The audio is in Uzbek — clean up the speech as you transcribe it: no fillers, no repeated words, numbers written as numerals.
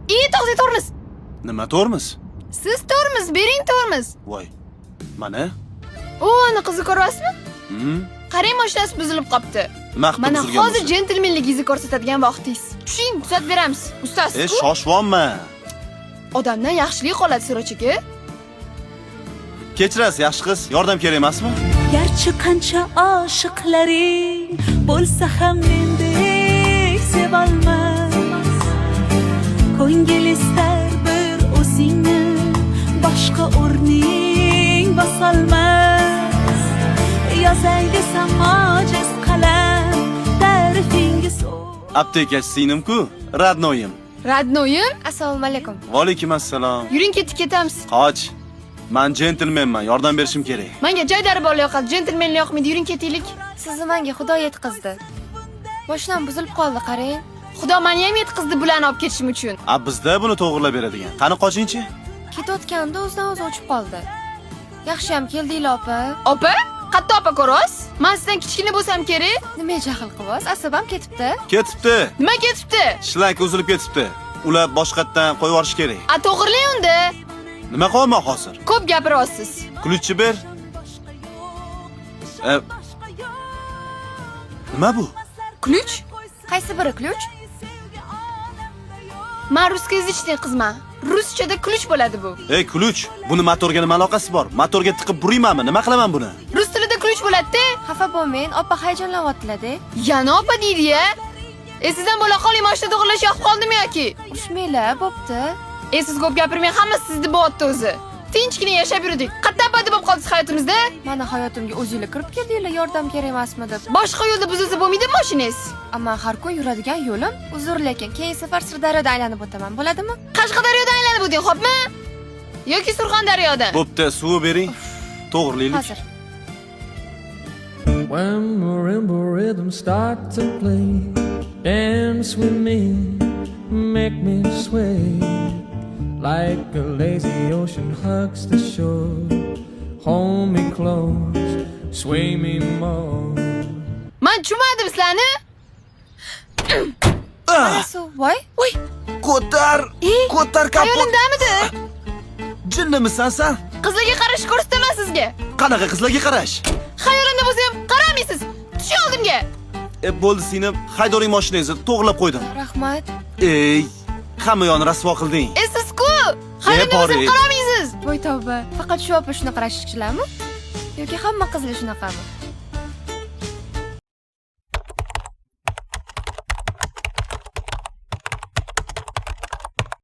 To'xtang, tormiz. Nima tormiz? Siz tormiz, bering tormiz. Voy. Mana. O, ana qizni ko'ryapsizmi? Qarang, mashinasi buzilib qopti. Mana hozir jentelmenligingizni ko'rsatadigan vaqtingiz. Tushing, tuzatib beramiz. Ustasiz. Shoshvonma. Odamdan yaxshilik qoladi, Sirochika. Kechirasiz, yaxshi qiz. Yordam kerak emasmi? Garchi qancha oshiqlaring bo'lsa ham mendek sevolmas. Ko'ngil istar bir o'zingni, boshqa o'rning bosolmas. Yozay desam ojiz qalam, ta'rifingiz Aptekachi singlim-ku, Radnoyim. Radnoyim, assalomu alaykum. Va alaykum assalom. Yuring, ketamiz. Qoch. Men jentelmenman, yordam berishim kerak. Menga joydari bola yoqadi, jentelmenlik yoqmaydi. Yuring, ketaylik. Sizni menga Xudo yetkazdi. Mashinam buzilib qoldi, qarang. Xudo meni ham yetkazdi bularni olib ketishim uchun. Bizda buni to'g'rilab beradigan. Qani qochingchi? Ketayotganda o'zidan o'zi o'chib qoldi. Yaxshi ham keldinglar, opa. Opa? Qatta opa ko'rasiz? Men sizdan kichkina bo'lsam kerak. Nima jahl qilyapsiz? Asabam ketibdi. Ketibdi. Nima ketibdi? Shlank uzilib ketibdi. Ular boshqatdan qo'yib yuborish kerak. To'g'rilang unda. Nima qilaman hozir? Ko'p gapiryapsiz. Kulutchi ber. Nima bu? Ключ? Qaysi biri ключ? Men ruscha eshitgan qizman. Ruschada ключ bo'ladi bu. Ключ. Buni motorga nima aloqasi bor? Motorga tiqib buraymanmi? Nima qilaman buni? Rus tilida ключ bo'ladi-da. Xafa bo'lmang, opa hayajonlanyaptilar-da. Yana opa deydi-ya. Sizdan bo'la qoling, mashina to'g'rilash yoqib qoldimi yoki? Ushmanglar, bo'pti. Siz ko'p gapirmang, hamma sizni bo'yapti o'zi. Tinchgina yashab yurdik. Qattiq abadi bo'lib qoldi hayotimizda. Meni hayotimga o'zinglar kirib keldinglar, yordam kerak emasmi deb. Boshqa yo'lda buzilsa bo'lmaydi mashinangiz. Ammo har kun yuradigan yo'lim uzr, lekin keyingi safar Sirdaryoda aylanib o'taman, bo'ladimi? Qashqadaryoda aylanib o'ting, xo'pmi? Yoki Surxondaryodan. Bo'pti, suv bering. To'g'rilaylik. Hozir. When marimba rhythms start to play, dance with me, make me sway, like a lazy ocean hugs the shore. Hold me close, sway me more. Men tushunmadim sizlarni. Voy, Ko'tar kapot. Hayolimdamidi? Jinnimisan sen? Qizlarga qarash ko'rsataman sizga. Qanaqa qizlarga qarash? Xayolimda bo'lsa ham qaramaysiz. Tush oldimga. Bo'ldi, seni haydoring mashinangizni to'g'rilab qo'ydim. rahmat. Hamma yonni rasvo qilding. Siz-ku xayolimda bo'lsa ham qaramaysiz. Voy tavba. Faqat shu opa shunaqa rashkchilarmi? Yoki hamma qizlar shunaqami?